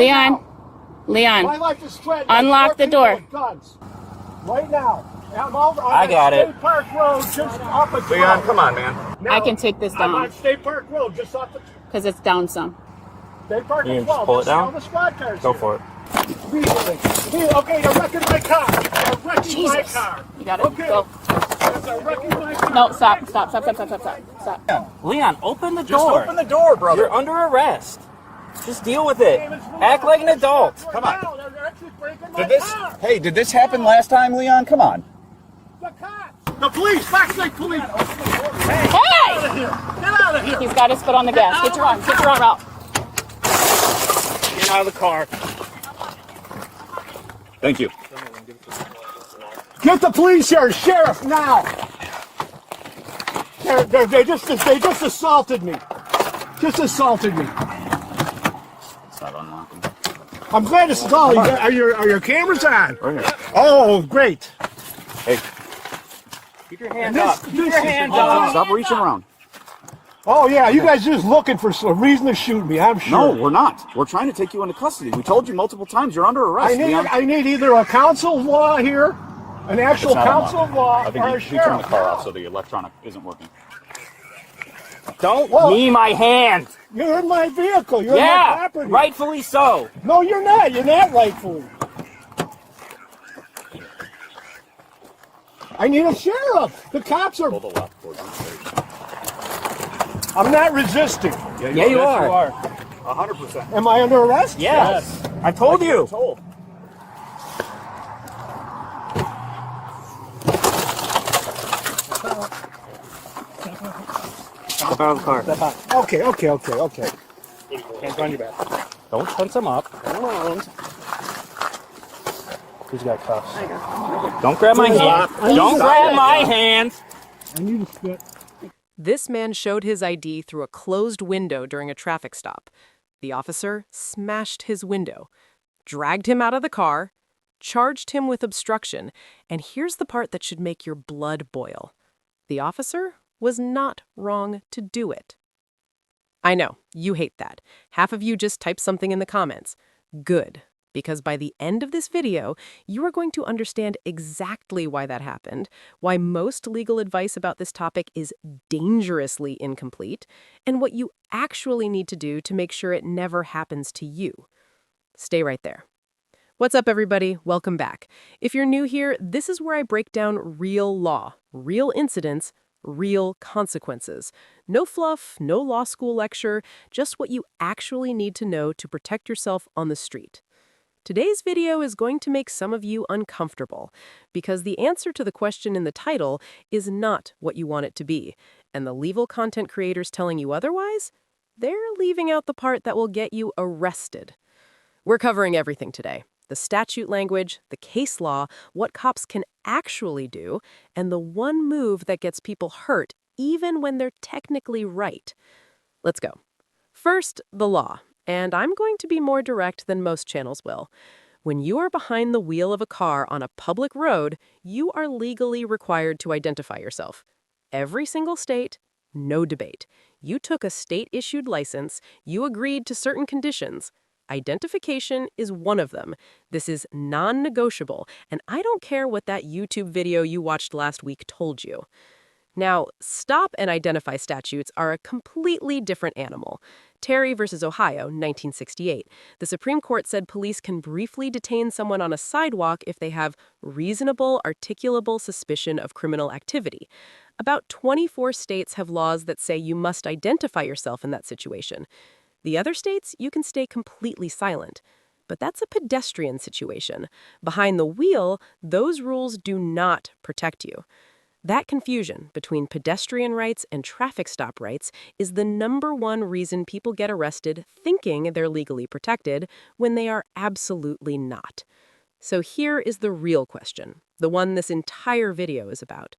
Leon. now. Leon. My life is threatened. Unlock the door. With guns. Right now. I'm over on I got State it. Park Road, just up a Leon, come on, man. I can take this I'm down on State Park Road, just off the because it's down some. State Park You and can just 12. pull it Just see all down? the squad cars Go here. for it. Immediately. Okay, you're wrecking my car. You're wrecking my Jesus. car. You got it. Okay. Go. You're wrecking my car. No, stop. Leon, open the Just door. open the door, brother. You're under arrest. Just deal with it. Act like an adult. Come on. They're actually breaking my Did this? car. Hey, did this happen last time, Leon? Come on. The cops. The police. Backside police. Get Hey! out of here. Get out of here. He's got his foot on the gas. Get your arm out. Get out of the car. Thank you. Get the police here, sheriff, now. They just assaulted me. Just assaulted me. It's not unlocking. I'm glad this is all. Are your cameras on? Right here. Oh, great. Hey, Keep your hand up. Keep your hand up. stop reaching around. Oh yeah, you guys just looking for a reason to shoot me, I'm sure. No, we're not. We're trying to take you into custody. We told you multiple times you're under arrest, Leon. I need either a council of law here, an actual It's not council of law, I think or a you turn the sheriff. car off so the electronic isn't working. Don't Well- knee my hand. You're in my vehicle. You're in my Yeah, property. rightfully so. No, you're not. You're not rightfully. I need a sheriff. The cops are. Pull the left towards you. I'm not resisting. Yeah, you are. 100%. Am I under arrest? Yes. I told you. Told. Step out of the car. Okay. Hands on your back. Don't tense him up. Turn around. Who's got cuffs? Don't grab my hand. Don't grab my hand. I need to spit. This man showed his ID through a closed window during a traffic stop. The officer smashed his window, dragged him out of the car, charged him with obstruction, and here's the part that should make your blood boil. The officer was not wrong to do it. I know, you hate that. Half of you just typed something in the comments. Good. Because by the end of this video, you are going to understand exactly why that happened, why most legal advice about this topic is dangerously incomplete, and what you actually need to do to make sure it never happens to you. Stay right there. What's up, everybody? Welcome back. If you're new here, this is where I break down real law, real incidents, real consequences. No fluff, no law school lecture, just what you actually need to know to protect yourself on the street. Today's video is going to make some of you uncomfortable because the answer to the question in the title is not what you want it to be, and the legal content creators telling you otherwise, they're leaving out the part that will get you arrested. We're covering everything today. The statute language, the case law, what cops can actually do, and the one move that gets people hurt even when they're technically right. Let's go. First, the law. And I'm going to be more direct than most channels will. When you are behind the wheel of a car on a public road, you are legally required to identify yourself. Every single state, no debate. You took a state-issued license, you agreed to certain conditions. Identification is one of them. This is non-negotiable, and I don't care what that YouTube video you watched last week told you. Now, stop and identify statutes are a completely different animal. Terry versus Ohio, 1968. The Supreme Court said police can briefly detain someone on a sidewalk if they have reasonable, articulable suspicion of criminal activity. About 24 states have laws that say you must identify yourself in that situation. The other states, you can stay completely silent. But that's a pedestrian situation. Behind the wheel, those rules do not protect you. That confusion between pedestrian rights and traffic stop rights is the #1 reason people get arrested thinking they're legally protected when they are absolutely not. So here is the real question, the one this entire video is about.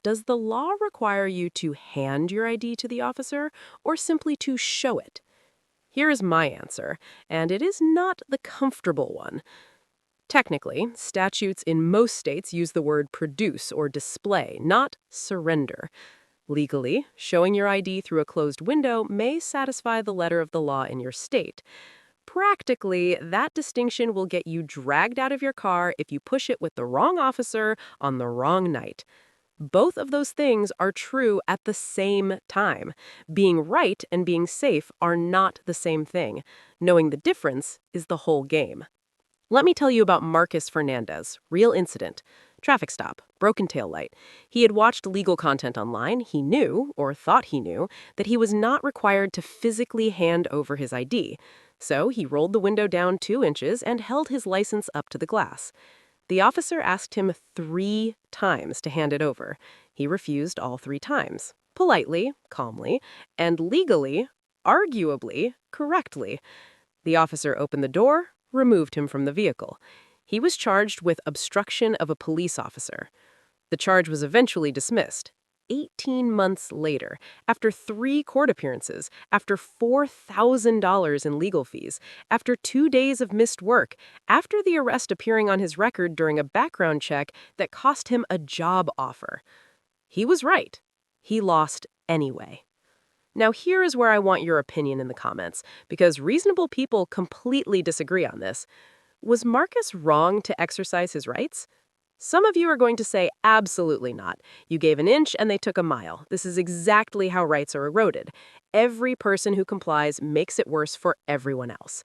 Does the law require you to hand your ID to the officer or simply to show it? Here is my answer, and it is not the comfortable one. Technically, statutes in most states use the word produce or display, not surrender. Legally, showing your ID through a closed window may satisfy the letter of the law in your state. Practically, that distinction will get you dragged out of your car if you push it with the wrong officer on the wrong night. Both of those things are true at the same time. Being right and being safe are not the same thing. Knowing the difference is the whole game. Let me tell you about Marcus Fernandez, real incident. Traffic stop, broken tail light. He had watched legal content online. He knew, or thought he knew, that he was not required to physically hand over his ID. So he rolled the window down 2 inches and held his license up to the glass. The officer asked him 3 times to hand it over. He refused all 3 times. Politely, calmly, and legally, arguably, correctly. The officer opened the door, removed him from the vehicle. He was charged with obstruction of a police officer. The charge was eventually dismissed. 18 months later, after 3 court appearances, after $4,000 in legal fees, after 2 days of missed work, after the arrest appearing on his record during a background check that cost him a job offer. He was right. He lost anyway. Now here is where I want your opinion in the comments, because reasonable people completely disagree on this. Was Marcus wrong to exercise his rights? Some of you are going to say absolutely not. You gave an inch and they took a mile. This is exactly how rights are eroded. Every person who complies makes it worse for everyone else.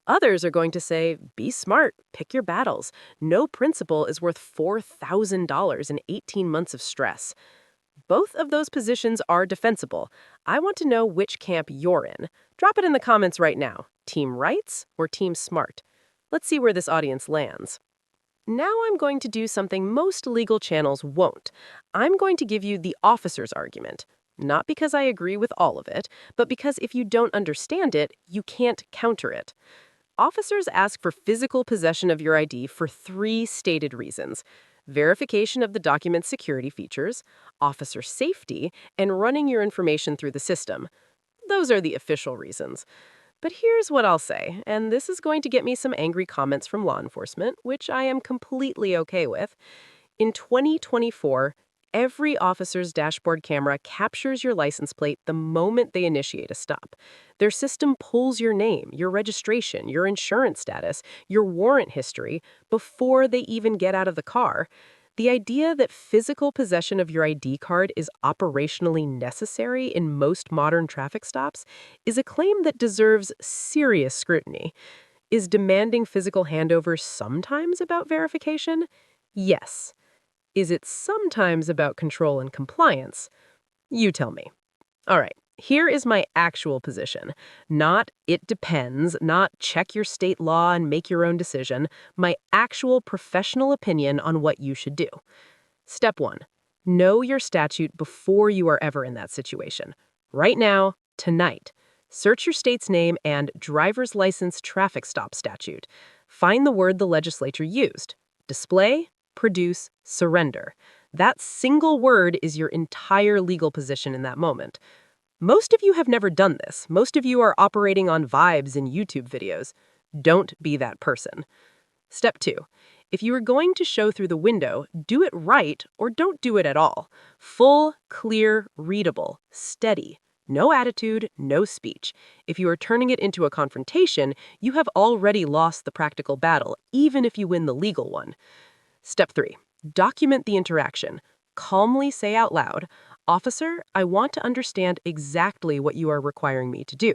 Others are going to say, be smart, pick your battles. No principle is worth $4,000 in 18 months of stress. Both of those positions are defensible. I want to know which camp you're in. Drop it in the comments right now. Team rights or team smart? Let's see where this audience lands. Now I'm going to do something most legal channels won't. I'm going to give you the officer's argument. Not because I agree with all of it, but because if you don't understand it, you can't counter it. Officers ask for physical possession of your ID for 3 stated reasons: verification of the document's security features, officer safety, and running your information through the system. Those are the official reasons. But here's what I'll say, and this is going to get me some angry comments from law enforcement, which I am completely okay with. In 2024, every officer's dashboard camera captures your license plate the moment they initiate a stop. Their system pulls your name, your registration, your insurance status, your warrant history before they even get out of the car. The idea that physical possession of your ID card is operationally necessary in most modern traffic stops is a claim that deserves serious scrutiny. Is demanding physical handover sometimes about verification? Yes. Is it sometimes about control and compliance? You tell me. All right. Here is my actual position. Not it depends, not check your state law and make your own decision. My actual professional opinion on what you should do. Step 1. Know your statute before you are ever in that situation. Right now, tonight. Search your state's name and driver's license traffic stop statute. Find the word the legislature used. Display, produce, surrender. That single word is your entire legal position in that moment. Most of you have never done this. Most of you are operating on vibes in YouTube videos. Don't be that person. Step 2. If you are going to show through the window, do it right or don't do it at all. Full, clear, readable, steady. No attitude, no speech. If you are turning it into a confrontation, you have already lost the practical battle, even if you win the legal one. Step 3. Document the interaction. Calmly say out loud, "Officer, I want to understand exactly what you are requiring me to do."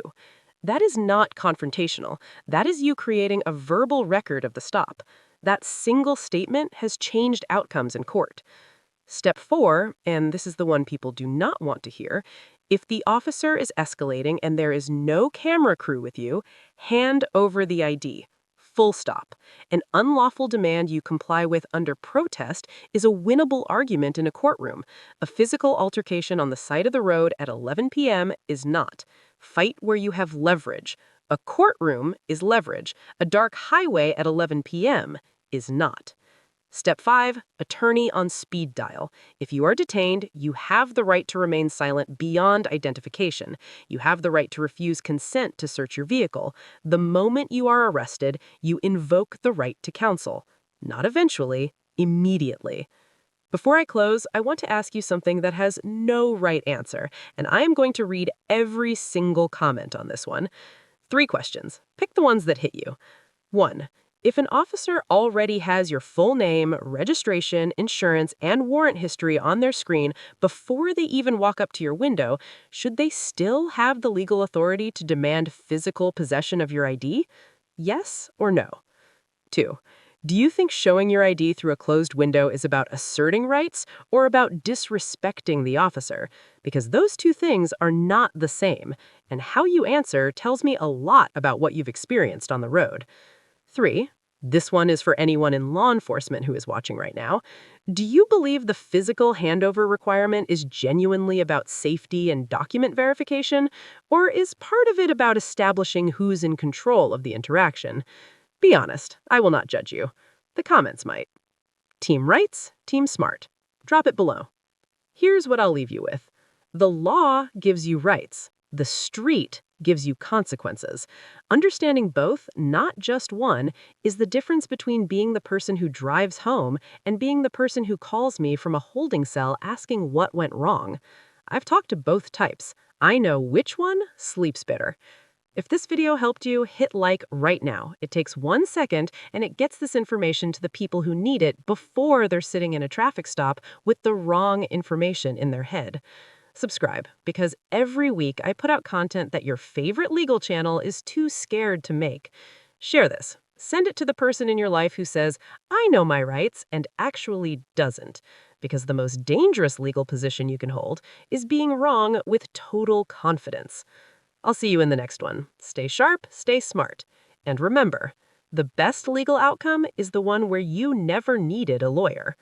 That is not confrontational. That is you creating a verbal record of the stop. That single statement has changed outcomes in court. Step 4, and this is the one people do not want to hear, if the officer is escalating and there is no camera crew with you, hand over the ID. Full stop. An unlawful demand you comply with under protest is a winnable argument in a courtroom. A physical altercation on the side of the road at 11 p.m. is not. Fight where you have leverage. A courtroom is leverage. A dark highway at 11 p.m. is not. Step 5, attorney on speed dial. If you are detained, you have the right to remain silent beyond identification. You have the right to refuse consent to search your vehicle. The moment you are arrested, you invoke the right to counsel. Not eventually, immediately. Before I close, I want to ask you something that has no right answer, and I am going to read every single comment on this one. 3 questions. Pick the ones that hit you. 1. If an officer already has your full name, registration, insurance, and warrant history on their screen before they even walk up to your window, should they still have the legal authority to demand physical possession of your ID? Yes or no? 2. Do you think showing your ID through a closed window is about asserting rights or about disrespecting the officer? Because those two things are not the same, and how you answer tells me a lot about what you've experienced on the road. 3. This one is for anyone in law enforcement who is watching right now. Do you believe the physical handover requirement is genuinely about safety and document verification, or is part of it about establishing who's in control of the interaction? Be honest, I will not judge you. The comments might. Team rights, team smart. Drop it below. Here's what I'll leave you with. The law gives you rights. The street gives you consequences. Understanding both, not just one, is the difference between being the person who drives home and being the person who calls me from a holding cell asking what went wrong. I've talked to both types. I know which one sleeps better. If this video helped you, hit like right now. It takes 1 second and it gets this information to the people who need it before they're sitting in a traffic stop with the wrong information in their head. Subscribe, because every week I put out content that your favorite legal channel is too scared to make. Share this. Send it to the person in your life who says, I know my rights, and actually doesn't. Because the most dangerous legal position you can hold is being wrong with total confidence. I'll see you in the next one. Stay sharp, stay smart. And remember, the best legal outcome is the one where you never needed a lawyer.